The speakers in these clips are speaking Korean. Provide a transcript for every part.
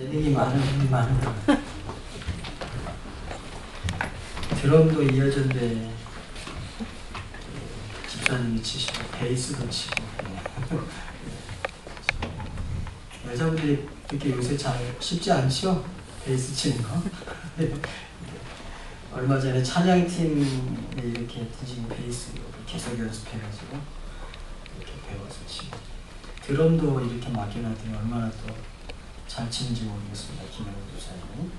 재능이 많은 드럼도 이어전대 집사님이 치시고 베이스도 치고 여자분들이 그렇게 요새 잘 쉽지 않죠? 베이스 치는 거. 얼마 전에 찬양팀에 이렇게 지금 베이스 계속 연습해가지고 이렇게 배워서 치고 드럼도 이렇게 맡겨놨더니 얼마나 또 잘 치는지 모르겠습니다. 김영훈 집사님.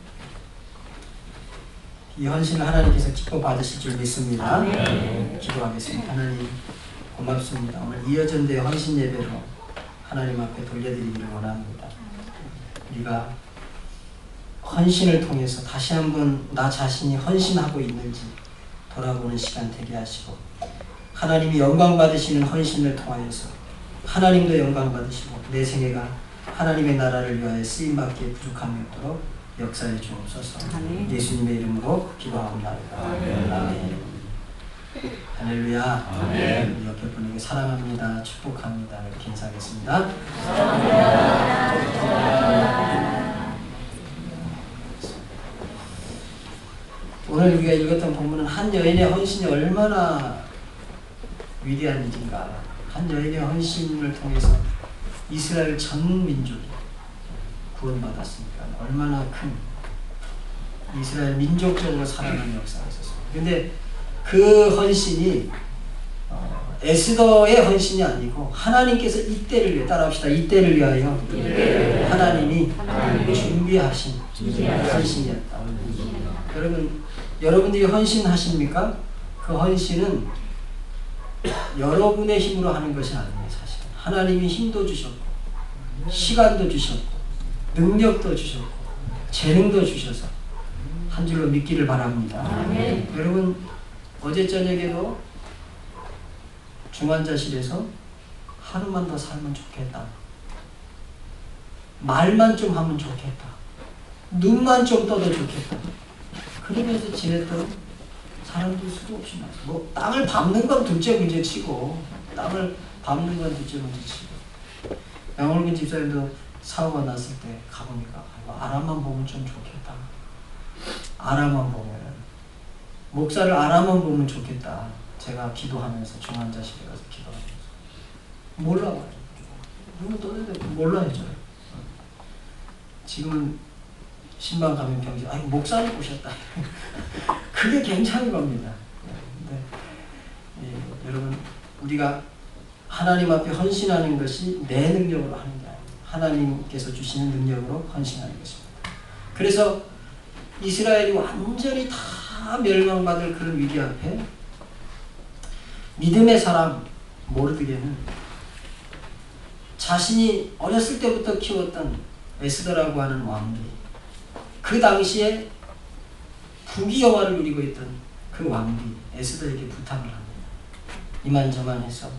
이 헌신을 하나님께서 기뻐 받으실 줄 믿습니다. 네. 기도하겠습니다. 하나님 고맙습니다. 오늘 이어전대 헌신 예배로 하나님 앞에 돌려드리기를 원합니다. 우리가 헌신을 통해서 다시 한번 나 자신이 헌신하고 있는지 돌아보는 시간 되게 하시고 하나님이 영광 받으시는 헌신을 통하여서 하나님도 영광 받으시고 내 생애가 하나님의 나라를 위하여 쓰임받기에 부족함이 없도록 역사해 주옵소서. 예수님의 이름으로 기도합니다. 아멘. 할렐루야. 아멘. 우리 옆에 분에게 사랑합니다. 축복합니다. 이렇게 인사하겠습니다. 오늘 우리가 읽었던 본문은 한 여인의 헌신이 얼마나 위대한 일인가. 한 여인의 헌신을 통해서 이스라엘 전 민족이 구원받았으니까 얼마나 큰 이스라엘 민족적으로 살아가는 역사가 있었어요. 근데 그 헌신이 에스더의 헌신이 아니고 하나님께서 이때를 위해 따라합시다. 이때를 위하여 하나님이 준비하신 헌신이었다. 여러분들이 헌신하십니까? 그 헌신은 여러분의 힘으로 하는 것이 아닙니다. 사실 하나님이 힘도 주셨고 시간도 주셨고 능력도 주셨고 재능도 주셔서 한 줄로 믿기를 바랍니다. 아멘. 여러분 어제 저녁에도 중환자실에서 하루만 더 살면 좋겠다. 말만 좀 하면 좋겠다. 눈만 좀 떠도 좋겠다. 그러면서 지냈던 사람들 수도 없이 많아요. 뭐 땅을 밟는 건 둘째 문제치고 땅을 밟는 건 둘째 문제치고 양월근 집사님도 사고가 났을 때 가보니까 아람만 보면 좀 좋겠다. 아람만 보면 목사를 아람만 보면 좋겠다. 제가 기도하면서 중환자실에 가서 기도하면서 몰라요. 누구 떠드는데 몰라야죠. 지금은 신방 가면 병지 아니 목사를 보셨다. 그게 괜찮은 겁니다. 근데 여러분 우리가 하나님 앞에 헌신하는 것이 내 능력으로 하는 게 아니에요. 하나님께서 주시는 능력으로 헌신하는 것입니다. 그래서 이스라엘이 완전히 다 멸망받을 그런 위기 앞에 믿음의 사람 모르드게는 자신이 어렸을 때부터 키웠던 에스더라고 하는 왕비 그 당시에 부귀영화를 누리고 있던 그 왕비 에스더에게 부탁을 합니다. 이만저만 해서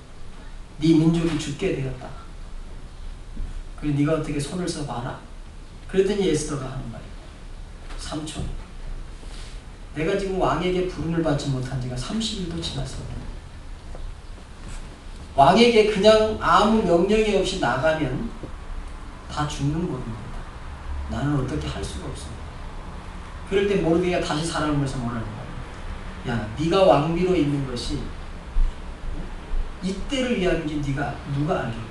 네 민족이 죽게 되었다. 그리고 네가 어떻게 손을 써봐라. 그랬더니 에스더가 하는 말이에요. 삼촌, 내가 지금 왕에게 부름을 받지 못한 지가 30일도 지났어요. 왕에게 그냥 아무 명령이 없이 나가면 다 죽는 법입니다. 나는 어떻게 할 수가 없습니다. 그럴 때 모르드게가 다시 사람을 보면서 뭐라는 거야. 야, 네가 왕비로 있는 것이 이때를 위함인지 누가 알겠냐.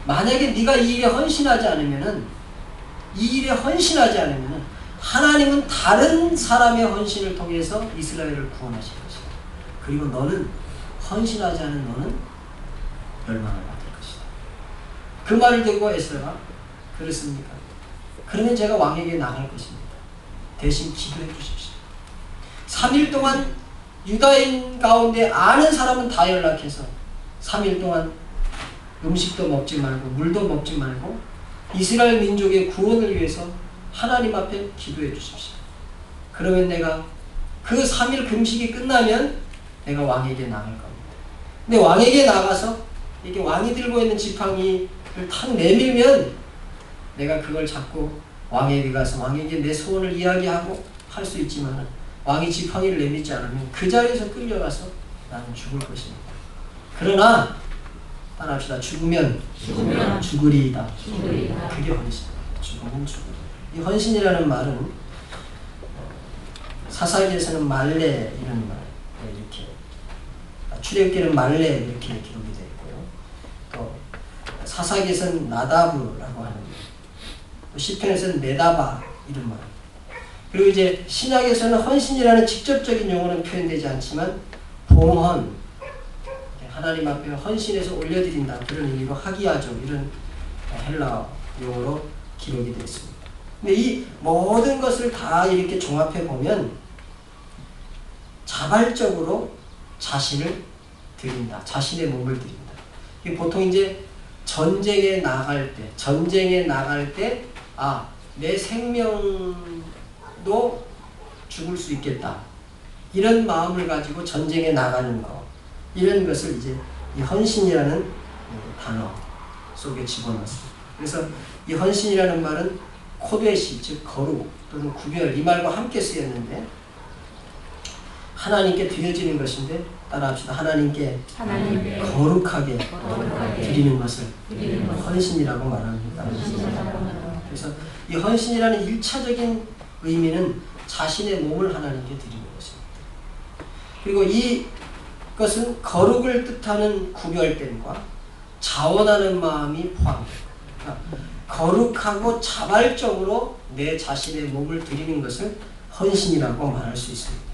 만약에 네가 이 일에 헌신하지 않으면은 하나님은 다른 사람의 헌신을 통해서 이스라엘을 구원하실 것이다. 그리고 너는 헌신하지 않은 너는 멸망을 받을 것이다. 그 말을 듣고 에스더가 그렇습니까? 그러면 제가 왕에게 나갈 것입니다. 대신 기도해 주십시오. 3일 동안 유다인 가운데 아는 사람은 다 연락해서 3일 동안 음식도 먹지 말고 물도 먹지 말고 이스라엘 민족의 구원을 위해서 하나님 앞에 기도해 주십시오. 그러면 내가 그 3일 금식이 끝나면 내가 왕에게 나갈 겁니다. 근데 왕에게 나가서 이렇게 왕이 들고 있는 지팡이를 탁 내밀면 내가 그걸 잡고 왕에게 가서 왕에게 내 소원을 이야기하고 할 수 있지만 왕이 지팡이를 내밀지 않으면 그 자리에서 끌려가서 나는 죽을 것입니다. 그러나 따라합시다. 죽으면 죽으리이다. 그게 헌신. 죽으면 죽어도. 이 헌신이라는 말은 사사기에서는 말레 이런 말 이렇게, 출애굽기는 말레 이렇게 기록이 되어 있고요. 또 사사기에서는 나다브라고 하는, 또 시편에서는 네다바 이런 말. 그리고 이제 신약에서는 헌신이라는 직접적인 용어는 표현되지 않지만 봉헌, 하나님 앞에 헌신해서 올려드린다 그런 의미로 하기야죠 이런 헬라 용어로 기록이 되어 있습니다. 근데 이 모든 것을 다 이렇게 종합해 보면 자발적으로 자신을 드린다, 자신의 몸을 드린다. 이게 보통 이제 전쟁에 나갈 때, 내 생명도 죽을 수 있겠다. 이런 마음을 가지고 전쟁에 나가는 거. 이런 것을 이제 이 헌신이라는 단어 속에 집어넣습니다. 그래서 이 헌신이라는 말은 코데시, 즉 거룩 또는 구별, 이 말과 함께 쓰였는데 하나님께 드려지는 것인데, 따라합시다. 하나님께 거룩하게 드리는 것을 헌신이라고 말합니다. 그래서 이 헌신이라는 1차적인 의미는 자신의 몸을 하나님께 드리는 것입니다. 그리고 이것은 거룩을 뜻하는 구별됨과 자원하는 마음이 포함됩니다. 그러니까 거룩하고 자발적으로 내 자신의 몸을 드리는 것을 헌신이라고 말할 수 있습니다.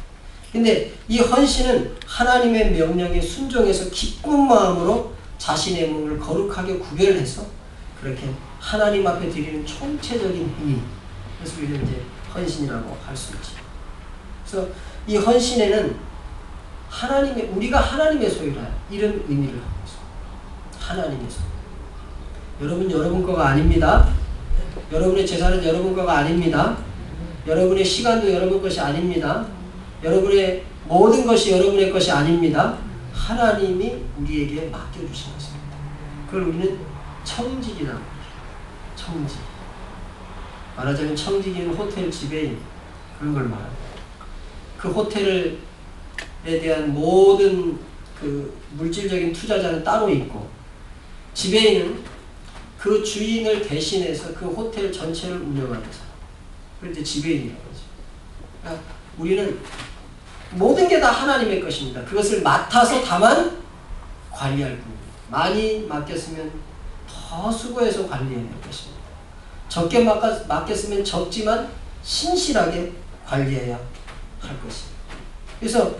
근데 이 헌신은 하나님의 명령에 순종해서 기쁜 마음으로 자신의 몸을 거룩하게 구별해서 그렇게 하나님 앞에 드리는 총체적인 행위, 그래서 우리는 이제 헌신이라고 할 수 있죠. 그래서 이 헌신에는 우리가 하나님의 소유라 이런 의미를 하고 있습니다. 하나님의 소유. 여러분 거가 아닙니다. 여러분의 재산은 여러분 거가 아닙니다. 여러분의 시간도 여러분 것이 아닙니다. 여러분의 모든 것이 여러분의 것이 아닙니다. 하나님이 우리에게 맡겨주신 것입니다. 그걸 우리는 청직이라고 합니다. 청직. 말하자면 청직인 호텔 지배인, 그런 걸 말합니다. 그 호텔에 대한 모든 그 물질적인 투자자는 따로 있고, 지배인은 그 주인을 대신해서 그 호텔 전체를 운영하는 사람. 그걸 이제 지배인이라고 하죠. 그러니까 우리는 모든 게 다 하나님의 것입니다. 그것을 맡아서 다만 관리할 뿐입니다. 많이 맡겼으면 더 수고해서 관리해야 될 것입니다. 적게 맡겼으면 적지만 신실하게 관리해야 할 것입니다. 그래서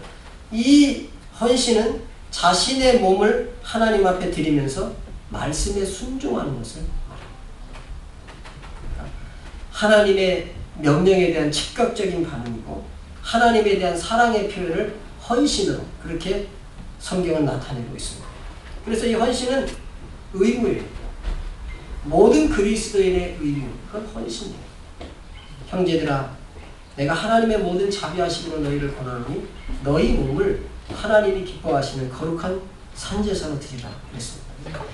이 헌신은 자신의 몸을 하나님 앞에 드리면서 말씀에 순종하는 것을 말합니다. 하나님의 명령에 대한 즉각적인 반응이고, 하나님에 대한 사랑의 표현을 헌신으로 그렇게 성경은 나타내고 있습니다. 그래서 이 헌신은 의무예요. 모든 그리스도인의 의무, 그건 헌신이에요. 형제들아, 내가 하나님의 모든 자비하심으로 너희를 권하노니 너희 몸을 하나님이 기뻐하시는 거룩한 산제사로 드리라 그랬습니다.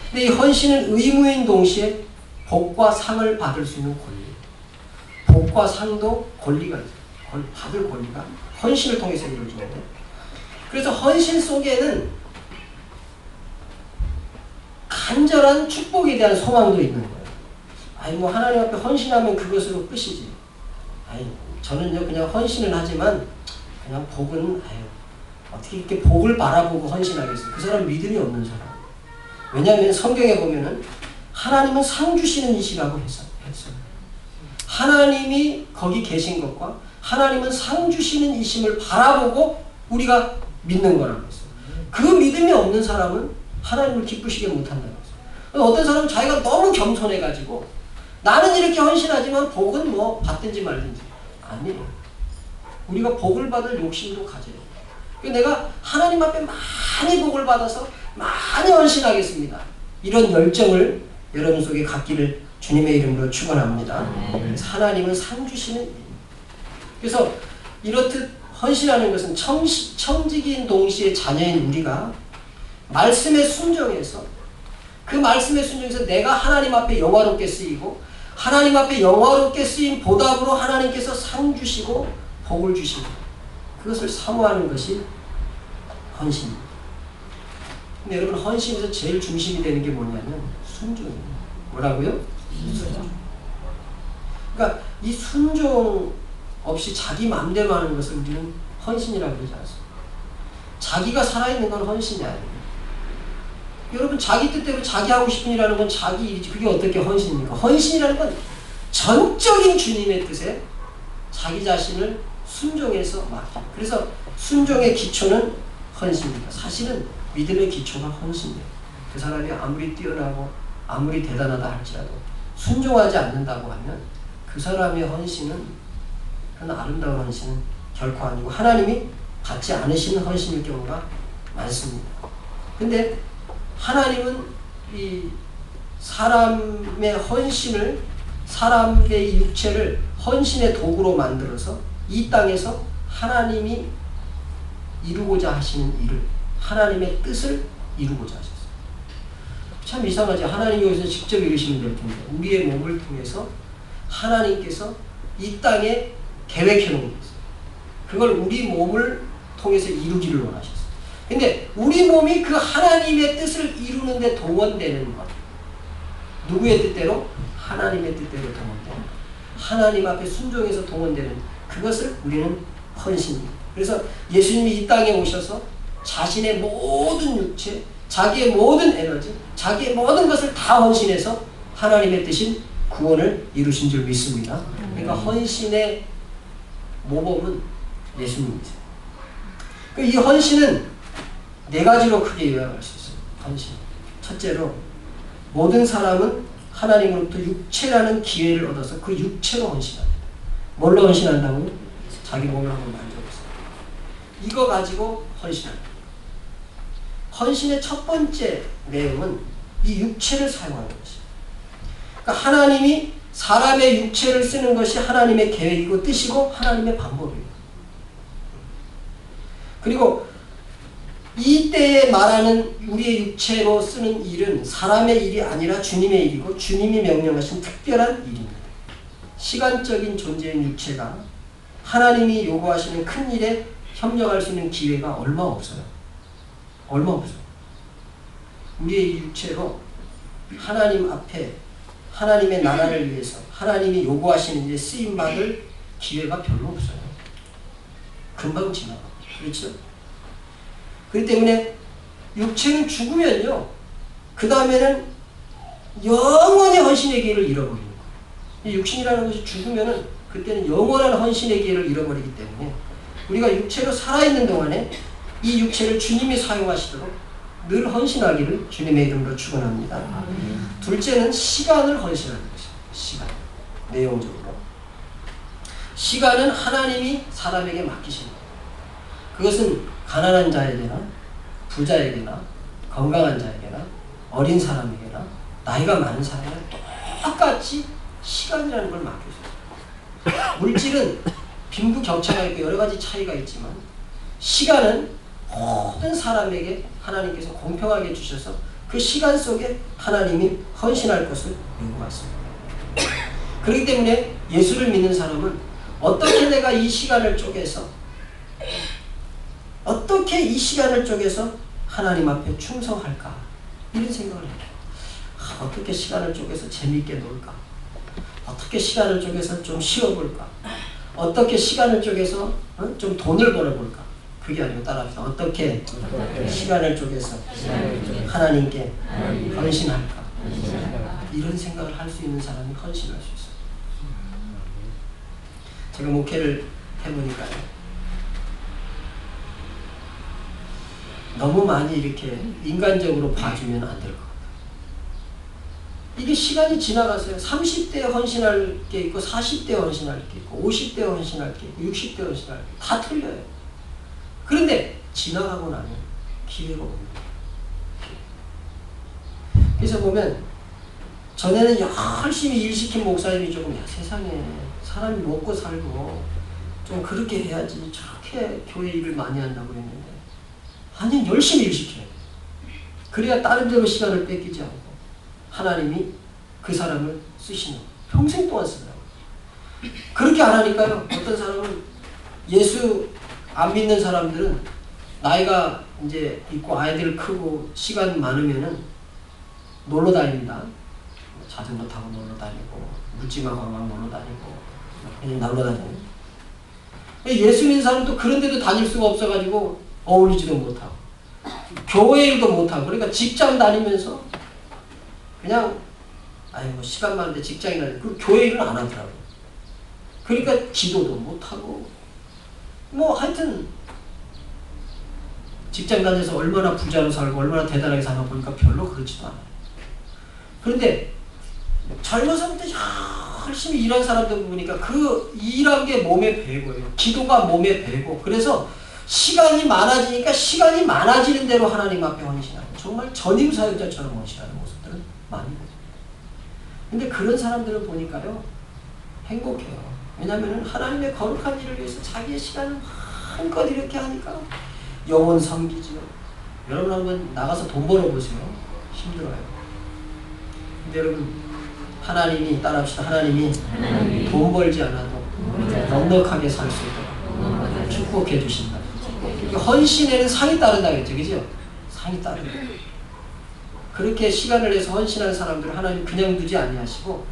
근데 이 헌신은 의무인 동시에 복과 상을 받을 수 있는 권리, 복과 상도 권리가 있어요. 받을 권리가 헌신을 통해서 이루어지는데, 그래서 헌신 속에는 간절한 축복에 대한 소망도 있는 거예요. 하나님 앞에 헌신하면 그것으로 끝이지. 저는요 그냥 헌신을 하지만 그냥 복은 어떻게 이렇게 복을 바라보고 헌신하겠어요? 그 사람 믿음이 없는 사람. 왜냐하면 성경에 보면은 하나님은 상 주시는 이시라고 했어요. 하나님이 거기 계신 것과 하나님은 상 주시는 이심을 바라보고 우리가 믿는 거라고 했어요. 그 믿음이 없는 사람은 하나님을 기쁘시게 못한다고 했어요. 어떤 사람은 자기가 너무 겸손해가지고 나는 이렇게 헌신하지만 복은 뭐 받든지 말든지. 아니에요. 우리가 복을 받을 욕심도 가져요. 내가 하나님 앞에 많이 복을 받아서 많이 헌신하겠습니다. 이런 열정을 여러분 속에 갖기를 주님의 이름으로 축원합니다. 그래서 하나님은 상 주시는 일. 그래서 이렇듯 헌신하는 것은 청직인 동시에 자녀인 우리가 말씀에 순종해서, 그 말씀에 순종해서 내가 하나님 앞에 영화롭게 쓰이고, 하나님 앞에 영화롭게 쓰인 보답으로 하나님께서 상 주시고 복을 주시고, 그것을 사모하는 것이 헌신입니다. 근데 여러분, 헌신에서 제일 중심이 되는 게 뭐냐면 순종이에요. 뭐라고요? 순종. 그러니까 이 순종 없이 자기 마음대로 하는 것을 우리는 헌신이라고 그러지 않습니다. 자기가 살아있는 건 헌신이 아니에요. 여러분 자기 뜻대로 자기 하고 싶은 일하는 건 자기 일이지 그게 어떻게 헌신입니까? 헌신이라는 건 전적인 주님의 뜻에 자기 자신을 순종해서 맡겨. 그래서 순종의 기초는 헌신입니다. 사실은 믿음의 기초가 헌신이에요. 그 사람이 아무리 뛰어나고 아무리 대단하다 할지라도 순종하지 않는다고 하면 그 사람의 헌신은 그런 아름다운 헌신은 결코 아니고 하나님이 받지 않으시는 헌신일 경우가 많습니다. 근데 하나님은 이 사람의 헌신을 사람의 육체를 헌신의 도구로 만들어서 이 땅에서 하나님이 이루고자 하시는 일을 하나님의 뜻을 이루고자 하셨어요. 참 이상하지. 하나님이 여기서 직접 이루시면 될 텐데 우리의 몸을 통해서 하나님께서 이 땅에 계획해 놓은 게 있어요. 그걸 우리 몸을 통해서 이루기를 원하셨어요. 근데 우리 몸이 그 하나님의 뜻을 이루는 데 동원되는 것. 누구의 뜻대로? 하나님의 뜻대로 동원되는 것. 하나님 앞에 순종해서 동원되는 그것을 우리는 헌신입니다. 그래서 예수님이 이 땅에 오셔서 자신의 모든 육체, 자기의 모든 에너지, 자기의 모든 것을 다 헌신해서 하나님의 뜻인 구원을 이루신 줄 믿습니다. 그러니까 헌신의 모범은 예수님이세요. 이 헌신은 네 가지로 크게 요약할 수 있어요. 헌신. 첫째로 모든 사람은 하나님으로부터 육체라는 기회를 얻어서 그 육체로 헌신합니다. 뭘로 헌신한다고요? 자기 몸을 한번 만져보세요. 이거 가지고 헌신합니다. 헌신의 첫 번째 내용은 이 육체를 사용하는 것입니다. 그러니까 하나님이 사람의 육체를 쓰는 것이 하나님의 계획이고 뜻이고 하나님의 방법이에요. 그리고 이때에 말하는 우리의 육체로 쓰는 일은 사람의 일이 아니라 주님의 일이고 주님이 명령하신 특별한 일입니다. 시간적인 존재인 육체가 하나님이 요구하시는 큰 일에 협력할 수 있는 기회가 얼마 없어요. 얼마 없어요. 우리의 육체로 하나님 앞에 하나님의 나라를 위해서 하나님이 요구하시는 일에 쓰임받을 기회가 별로 없어요. 금방 지나가. 그렇죠? 그렇기 때문에 육체는 죽으면요. 그 다음에는 영원히 헌신의 기회를 잃어버리는 거예요. 육신이라는 것이 죽으면은 그때는 영원한 헌신의 기회를 잃어버리기 때문에 우리가 육체로 살아있는 동안에 이 육체를 주님이 사용하시도록 늘 헌신하기를 주님의 이름으로 축원합니다. 둘째는 시간을 헌신하는 것입니다. 시간. 내용적으로. 시간은 하나님이 사람에게 맡기신 거예요. 그것은 가난한 자에게나 부자에게나 건강한 자에게나 어린 사람에게나 나이가 많은 사람에게나 똑같이 시간이라는 걸 맡겨줘요. 물질은 빈부격차가 있고 여러 가지 차이가 있지만 시간은 모든 사람에게 하나님께서 공평하게 주셔서 그 시간 속에 하나님이 헌신할 것을 요구하십니다. 그렇기 때문에 예수를 믿는 사람은 어떻게 내가 이 시간을 쪼개서 어떻게 이 시간을 쪼개서 하나님 앞에 충성할까 이런 생각을 해요. 어떻게 시간을 쪼개서 재미있게 놀까? 어떻게 시간을 쪼개서 좀 쉬어볼까? 어떻게 시간을 쪼개서 좀 돈을 벌어볼까? 그게 아니고 따라합시다. 어떻게 시간을 쪼개서 하나님께 헌신할까? 이런 생각을 할 수 있는 사람이 헌신할 수 있어요. 제가 목회를 해보니까요. 너무 많이 이렇게 인간적으로 봐주면 안 될 것 같아요. 이게 시간이 지나가서요. 30대에 헌신할 게 있고 40대에 헌신할 게 있고 50대에 헌신할 게 있고 60대에 헌신할 게 있고 다 틀려요. 그런데 지나가고 나면 기회가 옵니다. 그래서 보면 전에는 열심히 일시킨 목사님이 조금 세상에 사람이 먹고 살고 좀 그렇게 해야지 저렇게 교회 일을 많이 한다고 했는데 아니 열심히 일시켜요. 그래야 다른 데로 시간을 뺏기지 않고 하나님이 그 사람을 쓰시는 거예요. 평생 동안 쓰더라고요. 그렇게 안 하니까요. 어떤 사람은 예수 안 믿는 사람들은 나이가 이제 있고 아이들 크고 시간 많으면은 놀러 다닙니다. 자전거 타고 놀러 다니고 묻지마 관광 놀러 다니고 그냥 놀러 다니고 예수 믿는 사람도 그런데도 다닐 수가 없어가지고 어울리지도 못하고 교회 일도 못하고 그러니까 직장 다니면서 그냥 뭐 시간 많은데 직장이나 그 교회 일은 안 하더라고요. 그러니까 기도도 못하고 뭐 하여튼 직장 다녀서 얼마나 부자로 살고 얼마나 대단하게 사나 보니까 별로 그렇지도 않아요. 그런데 젊어서 부터 열심히 일한 사람들 보니까 그 일한 게 몸에 배고요. 기도가 몸에 배고 그래서 시간이 많아지니까 시간이 많아지는 대로 하나님 앞에 헌신하고 정말 전임 사역자처럼 헌신하는 모습들은 많이 보여요. 근데 그런 사람들을 보니까요 행복해요. 왜냐하면 하나님의 거룩한 일을 위해서 자기의 시간을 한껏 이렇게 하니까 영혼 섬기죠. 여러분 한번 나가서 돈 벌어보세요. 힘들어요. 근데 여러분 하나님이 따라합시다. 하나님이 돈 벌지 않아도 넉넉하게 살 수 있도록 축복해 주신다. 헌신에는 상이 따른다 그랬죠. 그죠? 상이 따른다. 그렇게 시간을 내서 헌신하는 사람들을 하나님 그냥 두지 아니하시고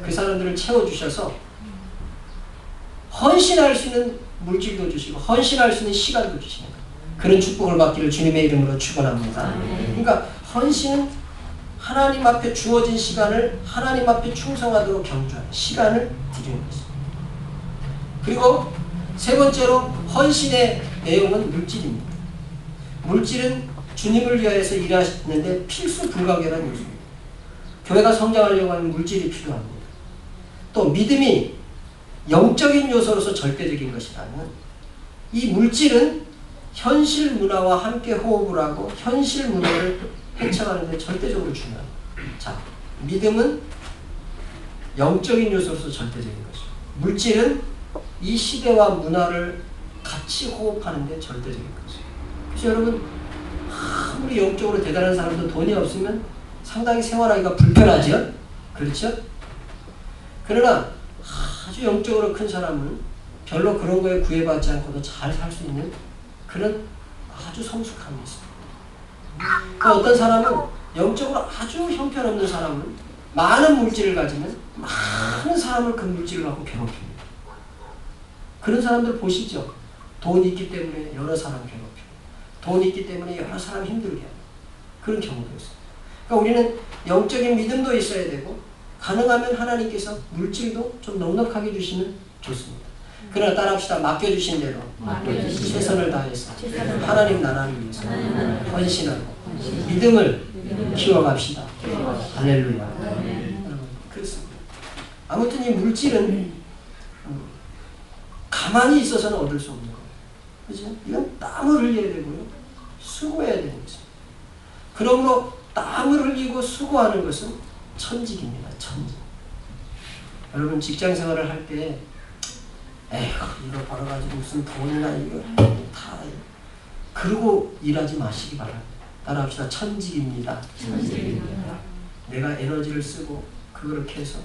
그 사람들을 채워주셔서 헌신할 수 있는 물질도 주시고 헌신할 수 있는 시간도 주시는 거예요. 그런 축복을 받기를 주님의 이름으로 축원합니다. 그러니까 헌신은 하나님 앞에 주어진 시간을 하나님 앞에 충성하도록 경주하는 시간을 드리는 것입니다. 그리고 세 번째로 헌신의 내용은 물질입니다. 물질은 주님을 위하여서 일하시는데 필수 불가결한 요소입니다. 교회가 성장하려고 하면 물질이 필요합니다. 또 믿음이 영적인 요소로서 절대적인 것이라면 이 물질은 현실 문화와 함께 호흡을 하고 현실 문화를 헤쳐가는 데 절대적으로 중요합니다. 자, 믿음은 영적인 요소로서 절대적인 것이고 물질은 이 시대와 문화를 같이 호흡하는 데 절대적인 것이에요. 그래서 여러분 아무리 영적으로 대단한 사람도 돈이 없으면 상당히 생활하기가 불편하죠? 그렇죠? 그러나 아주 영적으로 큰 사람은 별로 그런 거에 구애받지 않고도 잘 살 수 있는 그런 아주 성숙함이 있습니다. 그러니까 어떤 사람은 영적으로 아주 형편없는 사람은 많은 물질을 가지면 많은 사람을 그 물질을 갖고 괴롭힙니다. 그런 사람들 보시죠. 돈이 있기 때문에 여러 사람 괴롭히고 돈이 있기 때문에 여러 사람 힘들게 하고 그런 경우도 있어요. 그러니까 우리는 영적인 믿음도 있어야 되고 가능하면 하나님께서 물질도 좀 넉넉하게 주시면 좋습니다. 그러나 따라합시다. 맡겨주신 대로 최선을 다해서 하나님 나라를 위해서 헌신하고 믿음을 키워갑시다. 할렐루야. 여러분 그렇습니다. 아무튼 이 물질은 가만히 있어서는 얻을 수 없는 거예요. 그렇죠? 이건 땀을 흘려야 되고요. 수고해야 되는 것입니다. 그러므로 땀을 흘리고 수고하는 것은 천직입니다. 천직. 여러분 직장 생활을 할 때 에휴 이거 벌어가지고 무슨 돈이나 이거 다 그러고 일하지 마시기 바랍니다. 따라합시다. 천직입니다. 천직입니다. 내가 에너지를 쓰고 그렇게 해서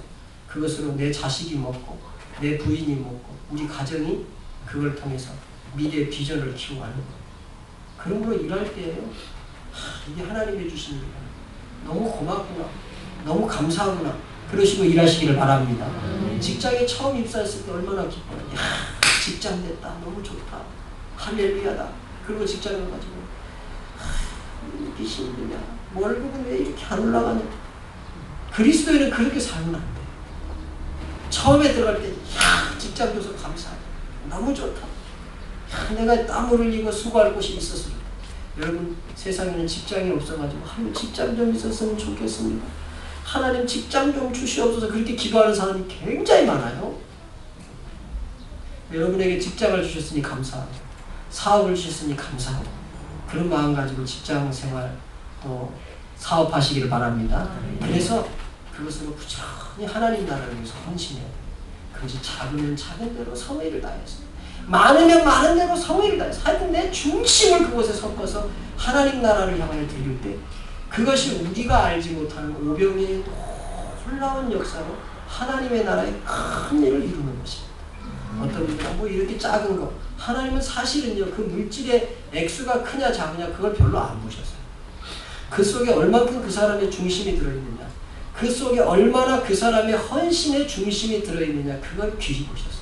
그것으로 내 자식이 먹고 내 부인이 먹고 우리 가정이 그걸 통해서 미래의 비전을 키우고 하는 거예요. 그러므로 일할 때에요. 이게 하나님이 주신 일이야. 너무 고맙구나. 너무 감사하구나. 그러시고 일하시기를 바랍니다. 직장에 처음 입사했을 때 얼마나 기뻐요. 야, 직장 됐다. 너무 좋다. 할렐루야다. 그리고 직장을 가지고 이렇게 힘드냐. 월급은 왜 이렇게 안 올라가냐. 그리스도인은 그렇게 살면 안 돼. 처음에 들어갈 때 야, 직장 줘서 감사해. 너무 좋다. 야, 내가 땀을 흘리고 수고할 곳이 있었어. 여러분 세상에는 직장이 없어가지고 하루 직장 좀 있었으면 좋겠습니다. 하나님 직장 좀 주시옵소서 그렇게 기도하는 사람이 굉장히 많아요. 여러분에게 직장을 주셨으니 감사하고 사업을 주셨으니 감사하고 그런 마음 가지고 직장 생활 또 사업하시기를 바랍니다. 그래서 그것으로 부지런히 하나님 나라를 위해서 헌신해야 돼요. 그것이 작으면 작은 대로 성의를 다해서 많으면 많은 대로 성의를 다해서 하여튼 내 중심을 그곳에 섞어서 하나님 나라를 향하여 드릴 때 그것이 우리가 알지 못하는 오병이의 놀라운 역사로 하나님의 나라의 큰 일을 이루는 것입니다. 어떤 분들은 뭐 이렇게 작은 거 하나님은 사실은요 그 물질의 액수가 크냐 작으냐 그걸 별로 안 보셨어요. 그 속에 얼만큼 그 사람의 중심이 들어있느냐 그 속에 얼마나 그 사람의 헌신의 중심이 들어있느냐, 그걸 귀히 보셨어요.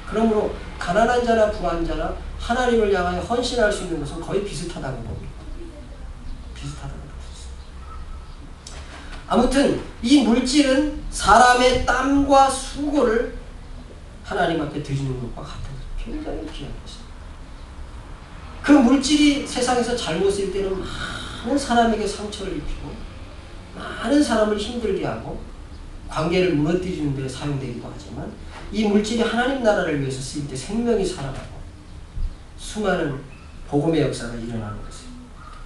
그러므로 가난한 자나 부한 자나 하나님을 향하여 헌신할 수 있는 것은 거의 비슷하다고 봅니다. 비슷하다고 보셨어요. 아무튼 이 물질은 사람의 땀과 수고를 하나님 앞에 드리는 것과 같은 굉장히 귀한 것입니다. 그 물질이 세상에서 잘못 쓸 때는 많은 사람에게 상처를 입히고 많은 사람을 힘들게 하고 관계를 무너뜨리는 데 사용되기도 하지만, 이 물질이 하나님 나라를 위해서 쓰일 때 생명이 살아나고 수많은 복음의 역사가 일어나는 것이에요.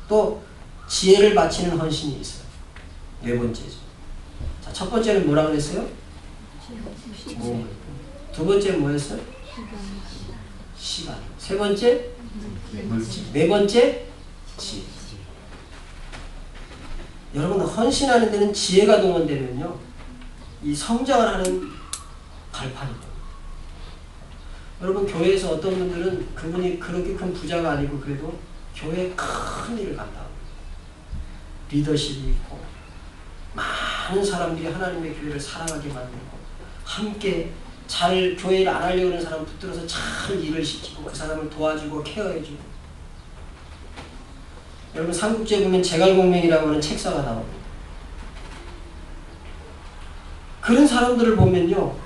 또 지혜를 바치는 헌신이 있어요. 네 번째죠. 자, 첫 번째는 뭐라고 그랬어요? 두 번째는 뭐였어요? 시간. 세 번째 물질. 네 번째 지혜. 여러분, 헌신하는 데는 지혜가 동원되면요, 이 성장을 하는 발판이 됩니다. 여러분, 교회에서 어떤 분들은 그분이 그렇게 큰 부자가 아니고 그래도 교회에 큰 일을 간다. 리더십이 있고 많은 사람들이 하나님의 교회를 사랑하게 만들고 함께 잘 교회를 안 하려고 하는 사람 붙들어서 잘 일을 시키고 그 사람을 도와주고 케어해주고. 여러분, 삼국지에 보면 제갈공명이라고 하는 책사가 나옵니다. 그런 사람들을 보면요,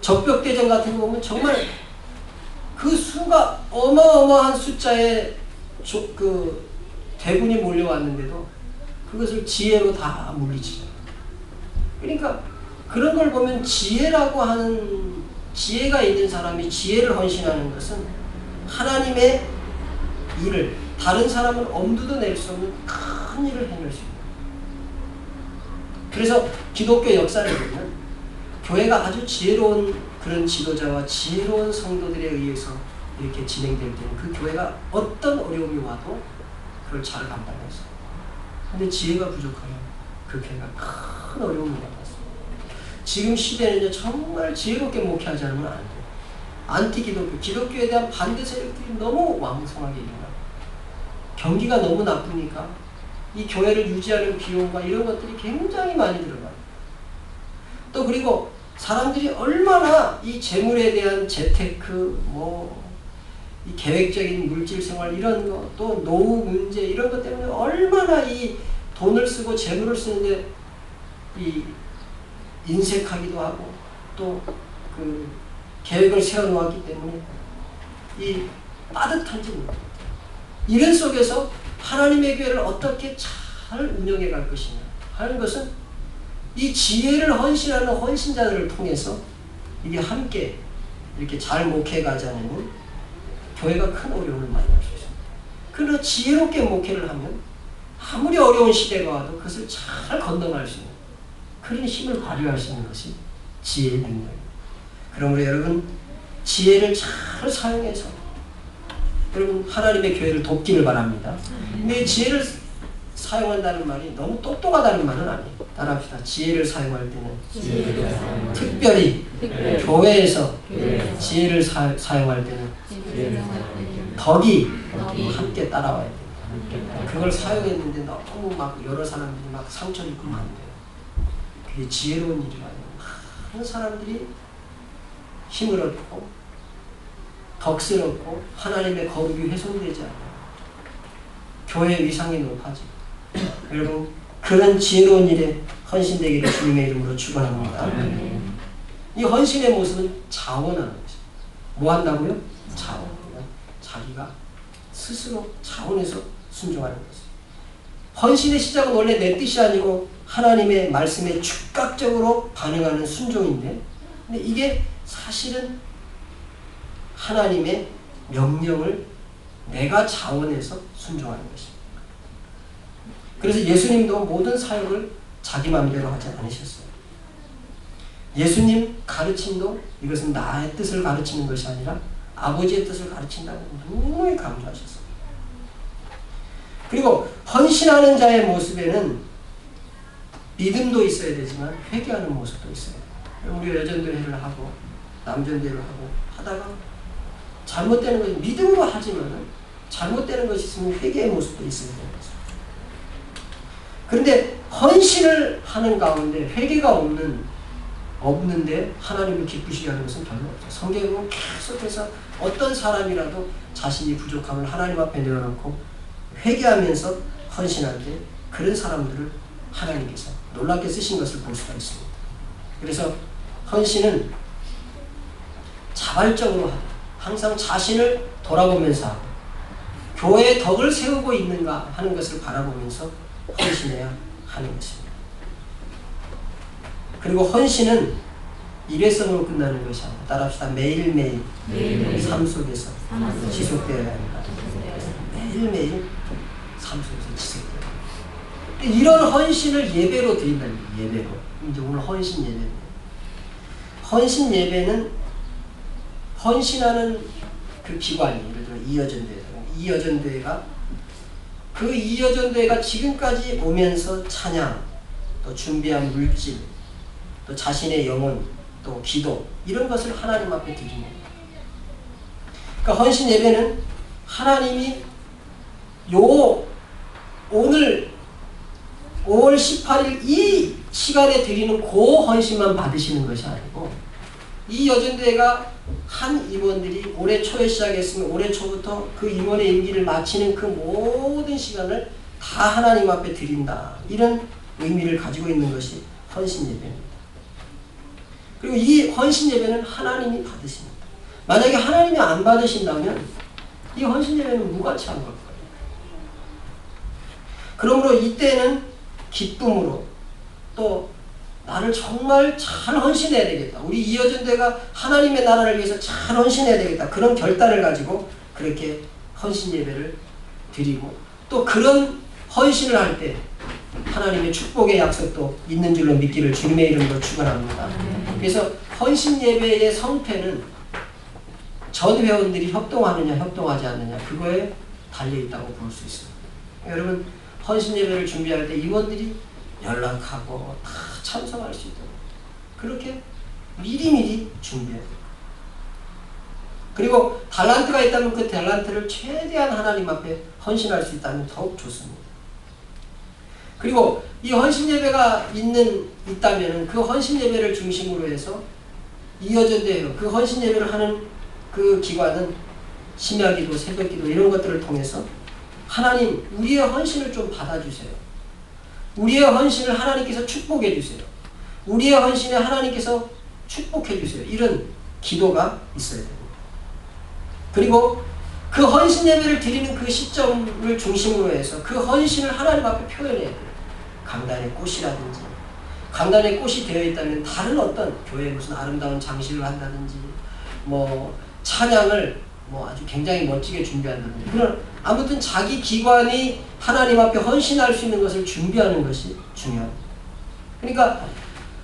적벽대전 같은 거 보면 정말 그 수가 어마어마한 숫자의 그 대군이 몰려왔는데도 그것을 지혜로 다 물리치죠. 그러니까 그런 걸 보면 지혜라고 하는, 지혜가 있는 사람이 지혜를 헌신하는 것은 하나님의 일을, 다른 사람은 엄두도 낼 수 없는 큰 일을 해낼 수 있는. 그래서 기독교 역사를 보면 교회가 아주 지혜로운 그런 지도자와 지혜로운 성도들에 의해서 이렇게 진행될 때는 그 교회가 어떤 어려움이 와도 그걸 잘 감당했어요. 근데 지혜가 부족하면 그 교회가 큰 어려움을 만났어요. 지금 시대는요, 정말 지혜롭게 목회하지 않으면 안 돼요. 안티 기독교, 기독교에 대한 반대 세력들이 너무 왕성하게 일어나요. 경기가 너무 나쁘니까 이 교회를 유지하는 비용과 이런 것들이 굉장히 많이 들어가요. 또 그리고 사람들이 얼마나 이 재물에 대한 재테크, 이 계획적인 물질 생활 이런 거, 또 노후 문제 이런 것 때문에 얼마나 이 돈을 쓰고 재물을 쓰는데 이 인색하기도 하고 또 그 계획을 세워놓았기 때문에 이 빠듯한지 모릅니다. 이런 속에서 하나님의 교회를 어떻게 잘 운영해 갈 것이냐 하는 것은 이 지혜를 헌신하는 헌신자들을 통해서 이게 함께 이렇게 잘 목회 가자면 교회가 큰 어려움을 만날 수 있습니다. 그러나 지혜롭게 목회를 하면 아무리 어려운 시대가 와도 그것을 잘 건너갈 수 있는 그런 힘을 발휘할 수 있는 것이 지혜의 능력입니다. 그러므로 여러분, 지혜를 잘 사용해서 여러분 하나님의 교회를 돕기를 바랍니다. 근데 지혜를 사용한다는 말이 너무 똑똑하다는 말은 아니에요. 따라합시다. 지혜를 사용할 때는 특별히 교회에서 지혜를 사용할 때는 덕이 함께 따라와야 됩니다. 그걸 사용했는데 너무 막 여러 사람들이 막 상처를 입으면 안 돼요. 그게 지혜로운 일이 아니에요. 많은 사람들이 힘을 얻고 덕스럽고 하나님의 거룩이 훼손되지 않아요. 교회의 위상이 높아지고. 여러분, 그런 지혜로운 일에 헌신되기를 주님의 이름으로 축원합니다. 이 헌신의 모습은 자원하는 것이죠. 뭐 한다고요? 자원. 자기가 스스로 자원해서 순종하는 것이죠. 헌신의 시작은 원래 내 뜻이 아니고 하나님의 말씀에 즉각적으로 반응하는 순종인데, 근데 이게 사실은 하나님의 명령을 내가 자원해서 순종하는 것입니다. 그래서 예수님도 모든 사역을 자기 마음대로 하지 않으셨어요. 예수님 가르침도 이것은 나의 뜻을 가르치는 것이 아니라 아버지의 뜻을 가르친다고 분명히 강조하셨어요. 그리고 헌신하는 자의 모습에는 믿음도 있어야 되지만 회개하는 모습도 있어요. 우리가 여전도회를 하고 남전도회를 하고 하다가 잘못되는 것이 믿음으로 하지만 잘못되는 것이 있으면 회개의 모습도 있어야 되는 거죠. 그런데 헌신을 하는 가운데 회개가 없는데 하나님을 기쁘시게 하는 것은 별로 없죠. 성경은 계속해서 어떤 사람이라도 자신이 부족함을 하나님 앞에 내어놓고 회개하면서 헌신할 때 그런 사람들을 하나님께서 놀랍게 쓰신 것을 볼 수가 있습니다. 그래서 헌신은 자발적으로 하고 항상 자신을 돌아보면서 하고 교회의 덕을 세우고 있는가 하는 것을 바라보면서 헌신해야 하는 것입니다. 그리고 헌신은 일회성으로 끝나는 것이 아니라 따라합시다. 매일매일 삶 속에서 지속되어야 합니다. 매일매일 삶 속에서 지속되어야 합니다. 이런 헌신을 예배로 드린다는 거예요. 예배로. 이제 오늘 헌신 예배입니다. 헌신 예배는 헌신하는 그 기관이 예를 들어 이여전대회가 그 이여전대회가 지금까지 오면서 찬양, 또 준비한 물질, 또 자신의 영혼, 또 기도 이런 것을 하나님 앞에 드리는 거예요. 그러니까 헌신 예배는 하나님이 오늘 5월 18일 이 시간에 드리는 그 헌신만 받으시는 것이 아니고 이 여전대회가 한 임원들이 올해 초에 시작했으면 올해 초부터 그 임원의 임기를 마치는 그 모든 시간을 다 하나님 앞에 드린다. 이런 의미를 가지고 있는 것이 헌신 예배입니다. 그리고 이 헌신 예배는 하나님이 받으십니다. 만약에 하나님이 안 받으신다면 이 헌신 예배는 무가치한 걸 거예요. 그러므로 이때는 기쁨으로 또 나를 정말 잘 헌신해야 되겠다. 우리 이여전대가 하나님의 나라를 위해서 잘 헌신해야 되겠다. 그런 결단을 가지고 그렇게 헌신 예배를 드리고 또 그런 헌신을 할 때 하나님의 축복의 약속도 있는 줄로 믿기를 주님의 이름으로 축원합니다. 그래서 헌신 예배의 성패는 전 회원들이 협동하느냐 협동하지 않느냐 그거에 달려있다고 볼 수 있습니다. 여러분 헌신 예배를 준비할 때 임원들이 연락하고 다 참석할 수 있도록 그렇게 미리미리 준비해야 돼요. 그리고 달란트가 있다면 그 달란트를 최대한 하나님 앞에 헌신할 수 있다면 더욱 좋습니다. 그리고 이 헌신 예배가 있다면 그 헌신 예배를 중심으로 해서 이어져야 그 헌신 예배를 하는 그 기관은 심야기도, 새벽기도 이런 것들을 통해서 하나님 우리의 헌신을 좀 받아주세요. 우리의 헌신을 하나님께서 축복해 주세요. 우리의 헌신에 하나님께서 축복해 주세요. 이런 기도가 있어야 됩니다. 그리고 그 헌신 예배를 드리는 그 시점을 중심으로 해서 그 헌신을 하나님 앞에 표현해야 돼요. 강단의 꽃이라든지 강단의 꽃이 되어 있다면 다른 어떤 교회에 무슨 아름다운 장식을 한다든지 뭐 찬양을 뭐 아주 굉장히 멋지게 준비한다든지 그런 아무튼 자기 기관이 하나님 앞에 헌신할 수 있는 것을 준비하는 것이 중요합니다. 그러니까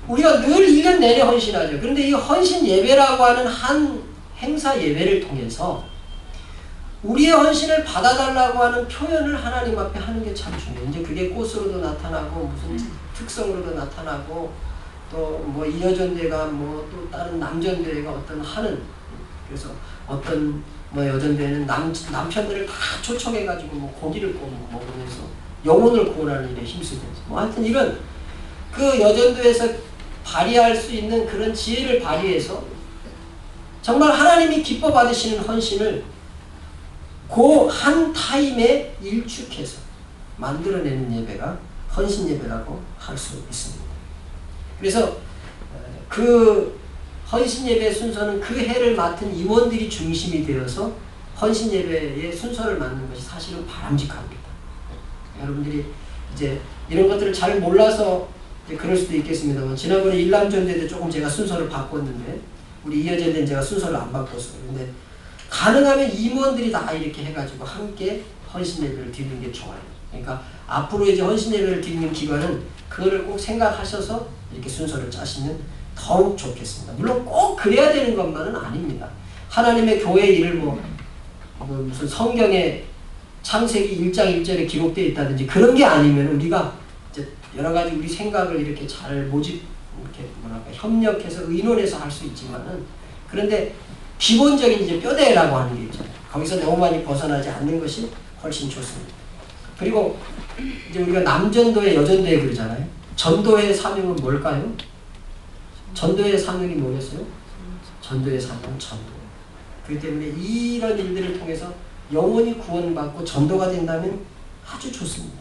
우리가 늘 1년 내내 헌신하죠. 그런데 이 헌신 예배라고 하는 한 행사 예배를 통해서 우리의 헌신을 받아달라고 하는 표현을 하나님 앞에 하는 게 참 중요해요. 이제 그게 꽃으로도 나타나고 무슨 특성으로도 나타나고 또 뭐 이여전대가 뭐 또 다른 남전대가 어떤 하는 그래서 어떤 뭐 여전대는 남편들을 다 초청해가지고 뭐 고기를 구워 먹으면서 영혼을 구원하는 일에 힘쓰든지 뭐 하여튼 이런 그 여전도에서 발휘할 수 있는 그런 지혜를 발휘해서 정말 하나님이 기뻐 받으시는 헌신을 그 한 타임에 일축해서 만들어내는 예배가 헌신 예배라고 할 수 있습니다. 그래서 그 헌신 예배의 순서는 그 해를 맡은 임원들이 중심이 되어서 헌신 예배의 순서를 맡는 것이 사실은 바람직합니다. 여러분들이 이제 이런 것들을 잘 몰라서 그럴 수도 있겠습니다만 지난번에 일남전대 때 조금 제가 순서를 바꿨는데 우리 이여전대는 제가 순서를 안 바꿨어요. 근데 가능하면 임원들이 다 이렇게 해가지고 함께 헌신 예배를 드리는 게 좋아요. 그러니까 앞으로 이제 헌신 예배를 드리는 기관은 그거를 꼭 생각하셔서 이렇게 순서를 짜시면 더욱 좋겠습니다. 물론 꼭 그래야 되는 것만은 아닙니다. 하나님의 교회 일을 뭐 무슨 성경에 창세기 1장 1절에 기록되어 있다든지 그런 게 아니면 우리가 이제 여러 가지 우리 생각을 이렇게 잘 이렇게 뭐랄까 협력해서 의논해서 할 수 있지만은 그런데 기본적인 이제 뼈대라고 하는 게 있잖아요. 거기서 너무 많이 벗어나지 않는 것이 훨씬 좋습니다. 그리고 이제 우리가 남전도회, 여전도회 그러잖아요. 전도회의 사명은 뭘까요? 전도회의 사명이 뭐겠어요? 전도회의 사명은 전도. 그렇기 때문에 이런 일들을 통해서 영혼이 구원받고 전도가 된다면 아주 좋습니다.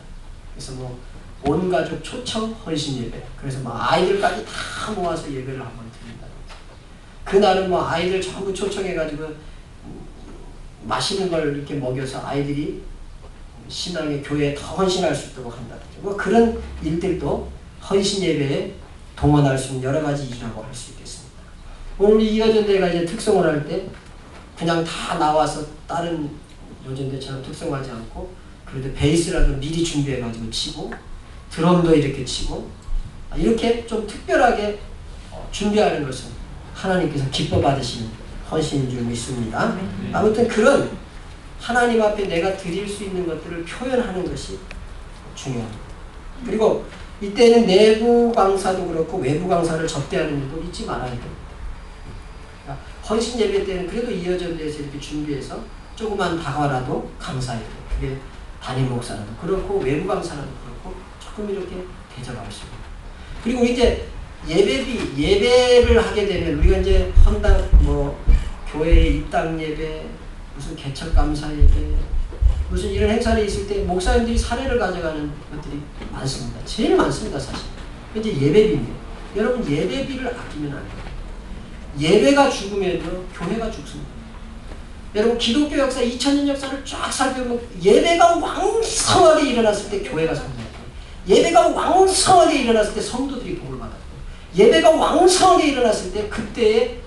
그래서 뭐 온 가족 초청 헌신 예배. 그래서 뭐 아이들까지 다 모아서 예배를 한번 드린다. 그날은 뭐 아이들 전부 초청해가지고 맛있는 걸 이렇게 먹여서 아이들이 신앙의 교회에 더 헌신할 수 있도록 한다든지 뭐 그런 일들도 헌신 예배에 동원할 수 있는 여러 가지 일이라고 할 수 있겠습니다. 오늘 이여전대가 이제 특성을 할 때 그냥 다 나와서 다른 여전대처럼 특성하지 않고 그래도 베이스라도 미리 준비해가지고 치고 드럼도 이렇게 치고 이렇게 좀 특별하게 준비하는 것은 하나님께서 기뻐 받으시는 헌신인 줄 믿습니다. 아무튼 그런 하나님 앞에 내가 드릴 수 있는 것들을 표현하는 것이 중요합니다. 그리고 이때는 내부 강사도 그렇고 외부 강사를 접대하는 일도 잊지 말아야 됩니다. 그러니까 헌신 예배 때는 그래도 이어전대에서 이렇게 준비해서 조그만 다과라도 강사예요. 그게 담임 목사라도 그렇고 외부 강사라도 그렇고 조금 이렇게 대접할 수 있습니다. 그리고 이제 예배를 하게 되면 우리가 이제 헌당 뭐 교회 입당 예배 무슨 개척 감사 예배 무슨 이런 행사를 있을 때 목사님들이 사례를 가져가는 것들이 많습니다. 제일 많습니다 사실. 이제 예배비인데 여러분 예배비를 아끼면 안 돼요. 예배가 죽으면요 교회가 죽습니다. 여러분 기독교 역사 2000년 역사를 쫙 살펴보면 예배가 왕성하게 일어났을 때 교회가 성장했고 예배가 왕성하게 일어났을 때 성도들이 복을 받았고 예배가 왕성하게 일어났을 때 그때의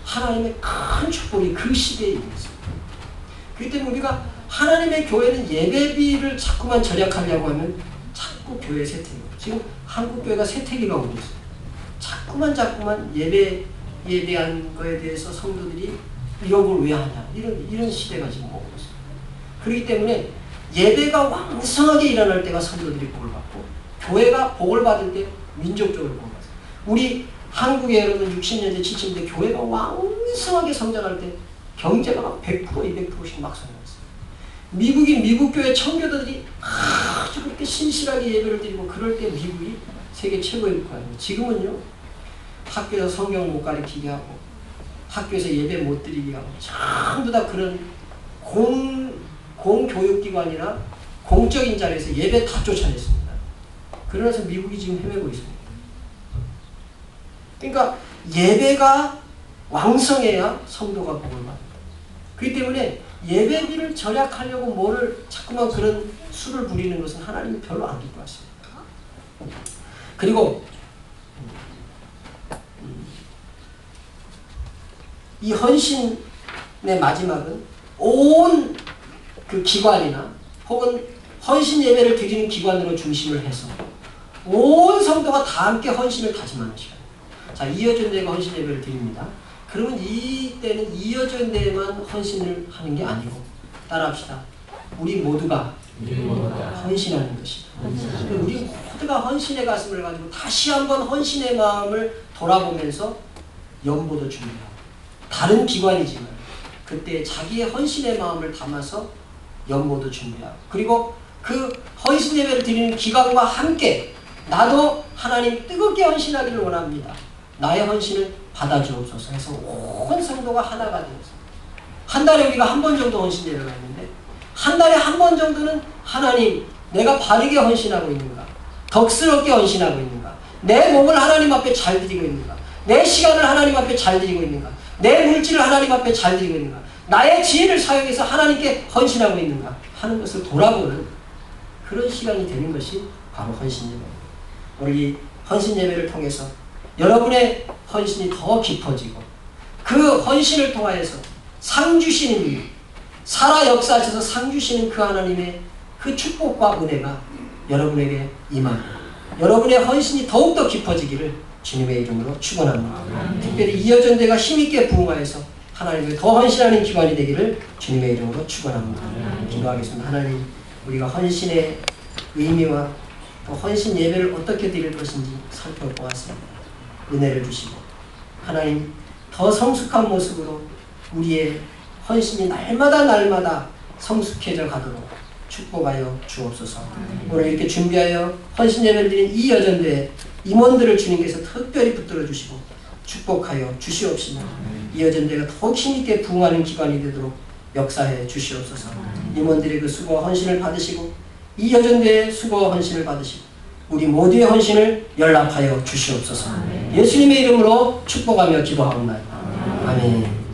하나님의 큰 축복이 그 시대에 일어났습니다. 그렇기 때문에 우리가 하나님의 교회는 예배비를 자꾸만 절약하려고 하면 자꾸 교회 세태기가 지금 한국 교회가 세태기가 오고 있어요. 자꾸만 예배에 대한 거에 대해서 성도들이 이런 걸 왜 하냐 이런 시대가 지금 오고 있어요. 그렇기 때문에 예배가 왕성하게 일어날 때가 성도들이 복을 받고 교회가 복을 받을 때 민족적으로 복을 받아요. 우리 한국에 여러분 60년대 70년대 교회가 왕성하게 성장할 때 경제가 막 100% 200%씩 막 성장했어요. 미국 교회 청교도들이 아주 그렇게 신실하게 예배를 드리고 그럴 때 미국이 세계 최고의 국가입니다. 지금은요 학교에서 성경 못 가르치게 하고 학교에서 예배 못 드리게 하고 전부 다 그런 공교육기관이나 공적인 자리에서 예배 다 쫓아냈습니다. 그러면서 미국이 지금 헤매고 있습니다. 그러니까 예배가 왕성해야 성도가 복을 받는다. 그렇기 때문에 예배비를 절약하려고 뭐를 자꾸만 그런 수를 부리는 것은 하나님이 별로 안 기뻐하십니다. 그리고 이 헌신의 마지막은 온 그 기관이나 혹은 헌신 예배를 드리는 기관으로 중심을 해서 온 성도가 다 함께 헌신을 다짐하는 시간. 자, 이어전대가 헌신 예배를 드립니다. 그러면 이때는 이어전대에만 헌신을 하는 게 아니고 따라합시다. 우리 모두가 헌신하는 것이다. 우리 모두가 헌신의 가슴을 가지고 다시 한번 헌신의 마음을 돌아보면서 연보도 준비하고 다른 기관이지만 그때 자기의 헌신의 마음을 담아서 연보도 준비하고 그리고 그 헌신 예배를 드리는 기관과 함께 나도 하나님 뜨겁게 헌신하기를 원합니다. 나의 헌신을 받아주옵소서 해서 온 성도가 하나가 되어서 한 달에 우리가 한 번 정도 헌신 예배가 있는데 한 달에 한 번 정도는 하나님 내가 바르게 헌신하고 있는가 덕스럽게 헌신하고 있는가 내 몸을 하나님 앞에 잘 드리고 있는가 내 시간을 하나님 앞에 잘 드리고 있는가 내 물질을 하나님 앞에 잘 드리고 있는가 나의 지혜를 사용해서 하나님께 헌신하고 있는가 하는 것을 돌아보는 그런 시간이 되는 것이 바로 헌신 예배입니다. 오늘 이 헌신 예배를 통해서 여러분의 헌신이 더 깊어지고 그 헌신을 통하여서 상 주시는 일, 살아 역사하셔서 상 주시는 그 하나님의 그 축복과 은혜가 여러분에게 임하고 여러분의 헌신이 더욱더 깊어지기를 주님의 이름으로 축원합니다. 특별히 이어전대가 힘있게 부흥하여서 하나님께 더 헌신하는 기관이 되기를 주님의 이름으로 축원합니다. 기도하겠습니다. 하나님 우리가 헌신의 의미와 또 헌신 예배를 어떻게 드릴 것인지 살펴보았습니다. 은혜를 주시고 하나님 더 성숙한 모습으로 우리의 헌신이 날마다 성숙해져 가도록 축복하여 주옵소서. 오늘 이렇게 준비하여 헌신 예배를 드린 이 여전대 임원들을 주님께서 특별히 붙들어 주시고 축복하여 주시옵시며 이 여전대가 더욱 힘있게 부흥하는 기관이 되도록 역사해 주시옵소서. 임원들의 그 수고와 헌신을 받으시고 이 여전대의 수고와 헌신을 받으시고 우리 모두의 헌신을 연락하여 주시옵소서. 예수님의 이름으로 축복하며 기도하옵나이다. 아멘.